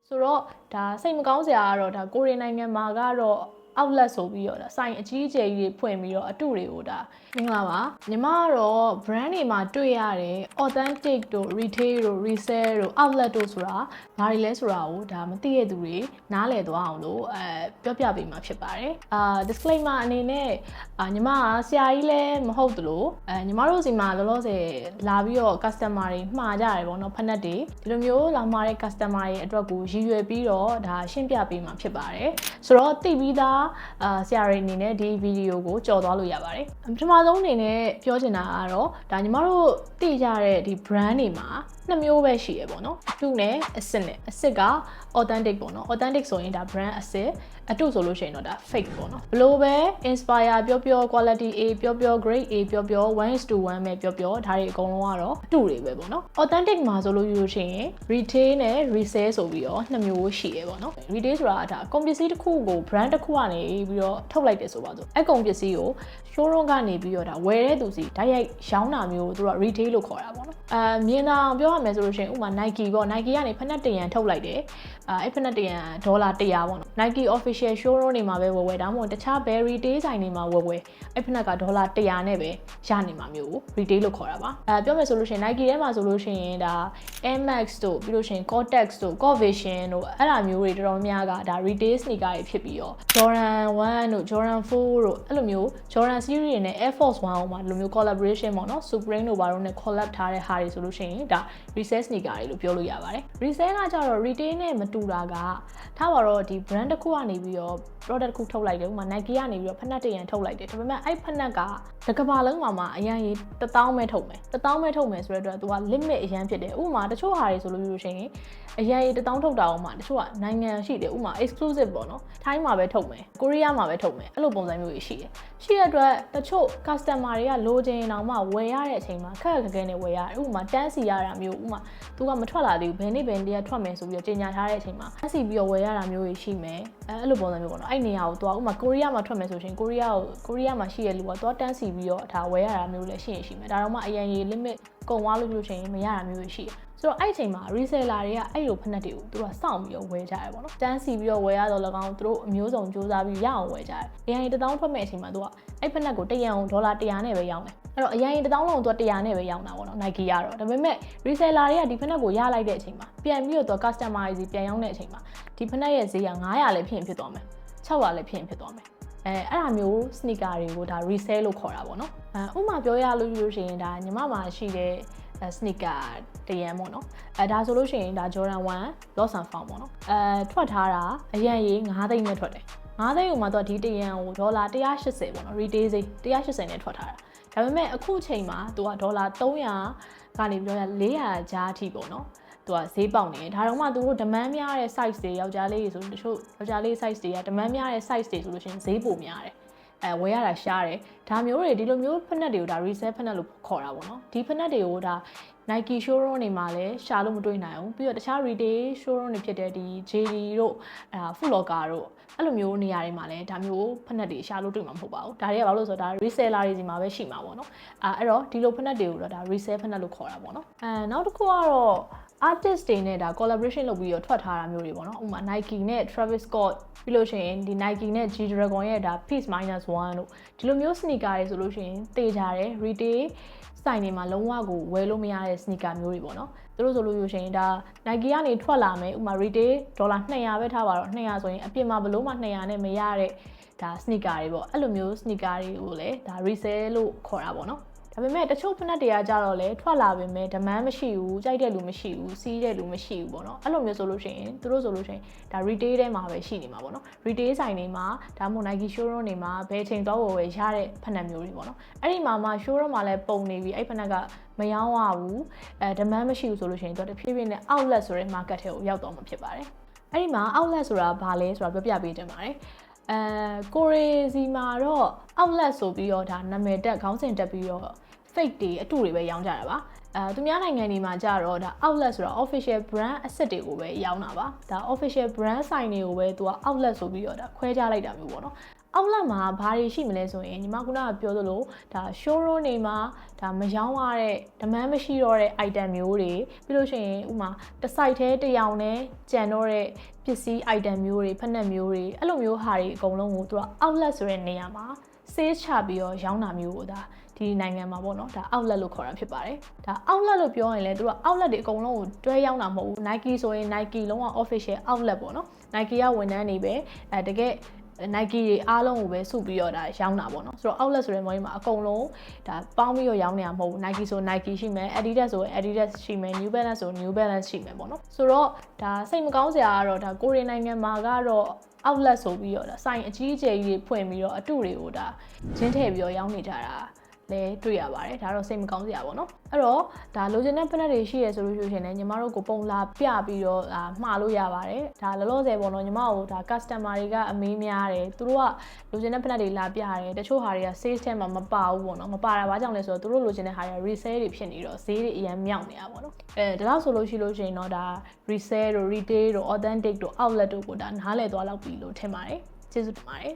ဆိုတော့ဒါစိတ်မကောင်းစရာကတော့ဒါကိုရီးနိုင်ငံမှာကတော့ outlet ဆိုပြီးတော့ဒါဆိုင်အကြီးအကျယ်ကြီးဖွင့်ပြီးတော့အတုတွေကိုဒါမင်္ဂလာပါညီမကတော့ brand တွေမှာတွေ့ရတယ် authentic တို့ retail တို့ resale တို့ outlet တို့ဆိုတာဘာတွေလဲဆိုတာကိုဒါမသိရတဲ့သူတွေနားလည်သွားအောင်လို့ပြောပြပေးမှာဖြစ်ပါတယ်disclaimer အနေနဲ့ညီမကဆရာကြီးလည်းမဟုတ်သလိုညီမတို့စီမှာလောလောဆယ်လာပြီးတော့ customer တွေမှာကြရတယ်ပေါ့နော်ဖက်နက်တွေဒီလိုမျိုးလာမှာတဲ့ customer တွေအတွက်ကိုရည်ရွယ်ပြီးတော့ဒါရှင်းပြပေးမှာဖြစ်ပါတယ်ဆိုတော့သိပြီးသားဆရာတွေအနေနဲ့ဒီဗီဒီယိုကိုကြော်သွားလို့ရပါတယ်ပထမဆုံးအနေနဲ့ပြောချင်တာကတော့ဒါညီမတို့သိကြတဲ့ဒီ brand တွေမှာနှစ်မျိုးပဲရှိရပေါ့နော်အတုနဲ့အစစ်နဲ့အစစ်က authentic ပေါ့နော် authentic ဆိုရင်ဒါ brand အစစ်အတုဆိုလို့ရှိရင်တော့ဒါ fake ပေါ့နော်ဘလို့ပဲ inspire ပြော quality A ပြော grade A ပြော 1:1 ပဲပြောဒါတွေအကုန်လုံးကတော့အတုတွေပဲပေါ့နော် authentic မှာဆိုလို့ယူရှင် retail နဲ့ resale ဆိုပြီးတော့နှစ်မျိုးရှိရပေါ့နော် retail ဆိုတာဒါကုန်ပစ္စည်းတစ်ခုကို brand တစ်ခုကနေပြီးတော့ထုတ်လိုက်တယ်ဆိုပါစို့အကုန်ပစ္စည်းကို showroom ကနေပြီးတော့ဒါဝယ်တဲ့သူစီဓာတ်ရိုက်ရောင်းတာမျိုးကိုသူက retail လို့ခေါ်တာပေါ့နော်မြင်တာပြောရမယ်ဆိုလို့ရှိရင်ဥပမာ Nike ပေါ့ Nike ကနေဖက်နက်တရံထုတ်လိုက်တယ်အဲ့ဖက်နက်တရံ$100ပေါ့နော် Nike official showroom တွေမှာပဲဝယ်ဒါမှမဟုတ်တခြား berry retail ဆိုင်တွေမှာဝယ်အဲ့ဖက်နက်က$100နဲ့ပဲရနေမှာမျိုးကို retail လို့ခေါ်တာပါပြောမယ်ဆိုလို့ရှိရင် Nike ထဲမှာဆိုလို့ရှိရင်ဒါ Air Max တို့ပြီးလို့ရှိရင် Cortex တို့ Covision တို့အဲ့ဒါမျိုးတွေတော်တော်များများကဒါ retail sneaker တွေဖြစ်ပြီးတော့ Jordan 1တို့ Jordan 4တို့အဲ့လိုမျိုး Jordan series တွေနဲ့ Air Force 1ဟိုမှာဒီလိုမျိုး collaboration ပေါ့နော် Supreme တို့ဘာလို့နဲ့ collab ထားတဲ့ဟာတွေဆိုလို့ရှိရင်ဒါ resale sneaker တွေလို့ပြောလို့ရပါတယ် resale ကကြတော့ retail နဲ့မတူတာကထားပါတော့ဒီ brand တစ်ခုကနေပြီးတော့ product တစ်ခုထုတ်လိုက်တယ်ဥပမာ Nike ကနေပြီးတော့ဖက်နက်တရံထုတ်လိုက်တယ်ဒါပေမဲ့အဲ့ဖက်နက်ကတစ်ကမ္ဘာလုံးမှာအရင်ကြီး1000ပဲထုတ်မယ်1000ပဲထုတ်မယ်ဆိုတဲ့အတွက်သူက limit အရင်ဖြစ်တယ်ဥပမာတချို့ဟာတွေဆိုလို့ရှိရင်အရင်ကြီး1000ထုတ်တာအောင်မှတချို့ကနိုင်ငံရှိတယ်ဥပမာ exclusive ပေါ့နော်ထိုင်းမှာပဲထုတ်မယ်ကိုရီးယားမှာပဲထုတ်မယ်အဲ့လိုပုံစံမျိုးကြီးရှိတယ်ရှိတဲ့အတွက်တချို့ customer တွေကလိုချင်အောင်မှဝယ်ရတဲ့အချိန်မှာခက်ခက်ခဲနဲ့ဝယ်ရတယ်ဥပမာတန်းစီရတာမျိုးဥပမာသူကမထွက်လာသေးဘူးဘယ်နေ့ဘယ်နေ့ထွက်မယ်ဆိုပြီးတော့ကြေညာထားတဲ့အချိန်မှာတန်းစီပြီးတော့ဝယ်ရတာမျိုးကြီးရှိမယ်အဲ့လိုပုံစံမျိုးပေါ့နော်အဲ့နေရာကိုသူကဥပမာကိုရီးယားမှာထွက်မယ်ဆိုရင်ကိုရီးယားမှာရှိတဲ့လူကသူကတန်းစီပြီးတော့ဒါဝယ်ရတာမျိုးလည်းရှိရင်ရှိမယ်ဒါတော့မှအရင်ကြီး limit ကုန်သွားလို့ရှိရင်မရတာမျိုးရှိတယ်ဆိုတော့အဲ့အချိန်မှာ reseller တွေကအဲ့လိုဖက်နက်တွေကိုသူတို့ကစောင့်ပြီးတော့ဝယ်ကြရတယ်ပေါ့နော်တန်းစီပြီးတော့ဝယ်ရတော့၎င်းသူတို့အမျိုးစုံစူးစမ်းပြီးရအောင်ဝယ်ကြတယ်အရင်1000ထွက်မဲ့အချိန်မှာသူကအဲ့ဖက်နက်ကိုတရံကို$100နဲ့ပဲရောင်းတယ်အဲ့တော့အရင်1000လုံးသူက100နဲ့ပဲရောင်းတာပေါ့နော် Nike ကတော့ဒါပေမဲ့ reseller တွေကဒီဖက်နက်ကိုရလိုက်တဲ့အချိန်မှာပြန်ပြီးတော့ customer တွေစီပြန်ရောင်းတဲ့အချိန်မှာဒီဖက်နက်ရဲ့ဈေးက900လည်းဖြစ်သွားမယ်600လည်းဖြစ်သွားမယ်အဲ့ဒါမျိုး sneaker တွေကိုဒါ resale လို့ခေါ်တာပေါ့နော်ဥပမာပြောရလို့ရှိရင်ဒါညီမမှာရှိတဲ့ sneaker တရံပေါ့နော်ဒါဆိုလို့ရှိရင်ဒါ Jordan 1 Lost and Found ပေါ့နော်ထွက်ထားတာအရင်ကြီး9သိန်းနဲ့ထွက်တယ်9သိန်းကိုမှတော့ဒီတရံကို$180ပေါ့နော် retail ဈေး180နဲ့ထွက်ထားတာဒါပေမဲ့အခုချိန်မှာသူက$300ကနေပြီးတော့400ကြားအထိပေါ့နော်သူကဈေးပေါက်နေတယ်ဒါတော့မှသူတို့ demand များတဲ့ size တွေယောက်ျားလေးတွေဆိုတချို့ယောက်ျားလေး size တွေက demand များတဲ့ size တွေဆိုလို့ရှိရင်ဈေးပိုများတယ်ဝယ်ရတာရှားတယ်ဒါမျိုးတွေဒီလိုမျိုးဖက်နက်တွေကိုဒါ resale ဖက်နက်လို့ခေါ်တာပေါ့နော်ဒီဖက်နက်တွေကိုဒါ Nike showroom တွေမှာလည်းရှာလို့မတွေ့နိုင်ဘူးပြီးတော့တခြား retail showroom တွေဖြစ်တဲ့ဒီ JD တို့Foot Locker တို့အဲ့လိုမျိုးနေရာတွေမှာလည်းဒါမျိုးဖက်နက်တွေရှာလို့တွေ့မှာမဟုတ်ပါဘူးဒါတွေကဘာလို့ဆိုတော့ဒါ reseller တွေစီမှာပဲရှိမှာပေါ့နော်အဲ့တော့ဒီလိုဖက်နက်တွေကိုတော့ဒါ resale ဖက်နက်လို့ခေါ်တာပေါ့နော်နောက်တစ်ခုကတော့ artist တွေနဲ့ဒါ collaboration လုပ်ပြီးတော့ထွက်ထားတာမျိုးတွေပေါ့နော်ဥပမာ Nike နဲ့ Travis Scott ပြီးလို့ရှိရင်ဒီ Nike နဲ့ G Dragon ရဲ့ဒါ Peace Minus 1တို့ဒီလိုမျိုး sneaker တွေဆိုလို့ရှိရင်တေချာတယ် retail ဆိုင်တွေမှာလုံးဝကိုဝယ်လို့မရတဲ့ sneaker မျိုးတွေပေါ့နော်သူတို့ဆိုလို့ရှိရင်ဒါ Nike ကနေထွက်လာမယ်ဥပမာ retail $200ပဲထားပါတော့200ဆိုရင်အပြင်မှာဘလို့မှ200နဲ့မရတဲ့ဒါ sneaker တွေပေါ့အဲ့လိုမျိုး sneaker တွေကိုလည်းဒါ resale လို့ခေါ်တာပေါ့နော်ဒါပေမဲ့တချို့ဖက်နက်တွေကကြတော့လေထွက်လာပေမဲ့ demand မရှိဘူးကြိုက်တဲ့လူမရှိဘူးစီးတဲ့လူမရှိဘူးပေါ့နော်အဲ့လိုမျိုးဆိုလို့ရှိရင်သူတို့ဆိုလို့ရှိရင်ဒါ retail ထဲမှာပဲရှိနေမှာပေါ့နော် retail ဆိုင်တွေမှာဒါမှမဟုတ် Nike showroom တွေမှာဘယ်အချိန်သွားဝယ်ရတဲ့ဖက်နက်မျိုးတွေပေါ့နော်အဲ့ဒီမှာ showroom မှာလည်းပုံနေပြီးအဲ့ဖက်နက်ကမရောင်းရဘူးdemand မရှိဘူးဆိုလို့ရှိရင်သူတဖြည်းဖြည်းနဲ့ outlet ဆိုတဲ့ market ထဲကိုရောက်တော့မှာဖြစ်ပါတယ်အဲ့ဒီမှာ outlet ဆိုတာဘာလဲဆိုတာပြောပြပေးတင်ပါတယ်ကိုရီစီမှာတော့ outlet ဆိုပြီးတော့ဒါနာမည်တက်ခေါင်းစဉ်တက်ပြီးတော့ fake တွေအတုတွေပဲရောင်းကြတာပါသူများနိုင်ငံတွေမှာကြတော့ဒါ outlet ဆိုတာ official brand asset တွေကိုပဲရောင်းတာပါဒါ official brand ဆိုင်တွေကိုပဲသူက outlet ဆိုပြီးတော့ဒါခွဲခြားလိုက်တာမျိုးပေါ့နော် outlet မှာဘာတွေရှိမလဲဆိုရင်ညီမကပြောသလိုဒါ showroom တွေမှာဒါမရောင်းရတဲ့ demand မရှိတော့တဲ့ item မျိုးတွေပြီးလို့ရှိရင်ဥမာတစ် site ထဲတစ်ယောင်နဲ့ကြံတော့တဲ့ပစ္စည်း item မျိုးတွေဖက်နှက်မျိုးတွေအဲ့လိုမျိုးဟာတွေအကုန်လုံးကိုသူက outlet ဆိုတဲ့နေရာမှာ sales ချပြီးတော့ရောင်းတာမျိုးကိုဒါဒီနိုင်ငံမှာပေါ့နော်ဒါ outlet လို့ခေါ်တာဖြစ်ပါတယ်ဒါ outlet လို့ပြောရင်လည်းသူက outlet တွေအကုန်လုံးကိုတွဲရောင်းတာမဟုတ်ဘူး Nike ဆိုရင် Nike လုံးဝ official outlet ပေါ့နော် Nike ကဝန်ထမ်းတွေပဲတကယ် Nike တွေအားလုံးကိုပဲစုပြီးတော့ဒါရောင်းတာပေါ့နော်ဆိုတော့ outlet ဆိုတဲ့ model မှာအကုန်လုံးဒါပေါင်းပြီးတော့ရောင်းနေတာမဟုတ်ဘူး Nike ဆို Nike ရှိမယ် Adidas ဆို Adidas ရှိမယ် New Balance ဆို New Balance ရှိမယ်ပေါ့နော်ဆိုတော့ဒါစိတ်မကောင်းစရာကတော့ဒါကိုရီးနိုင်ငံမှာကတော့ outlet ဆိုပြီးတော့ဒါဆိုင်အကြီးအကျယ်ကြီးဖွင့်ပြီးတော့အတုတွေကိုဒါဂျင်းထည့်ပြီးတော့ရောင်းနေကြတာလဲတွေ့ရပါတယ်ဒါတော့စိတ်မကောင်းစရာပေါ့နော်အဲ့တော့ဒါလိုချင်တဲ့ဖက်နှက်တွေရှိရဆိုလို့ရှိရင်လည်းညီမတို့ကိုပုံလာပြပြီးတော့မှားလို့ရပါတယ်ဒါလောလောဆယ်ပေါ့နော်ညီမတို့ဒါ customer တွေကအမေးများတယ်သူတို့ကလိုချင်တဲ့ဖက်နှက်တွေလာပြတယ်တချို့ဟာတွေက sales ထဲမှာမပါဘူးပေါ့နော်မပါတာဘာကြောင့်လဲဆိုတော့သူတို့လိုချင်တဲ့ဟာတွေက resale တွေဖြစ်နေတော့ဈေးတွေအရင်မြောက်နေတာပေါ့နော်ဒါတော့ဆိုလို့ရှိလို့ရှိရင်တော့ဒါ resale တို့ retail တို့ authentic တို့ outlet တို့ကိုဒါနားလည်သွားလောက်ပြီလို့ထင်ပါတယ်ကျေးဇူးတင်ပါတယ်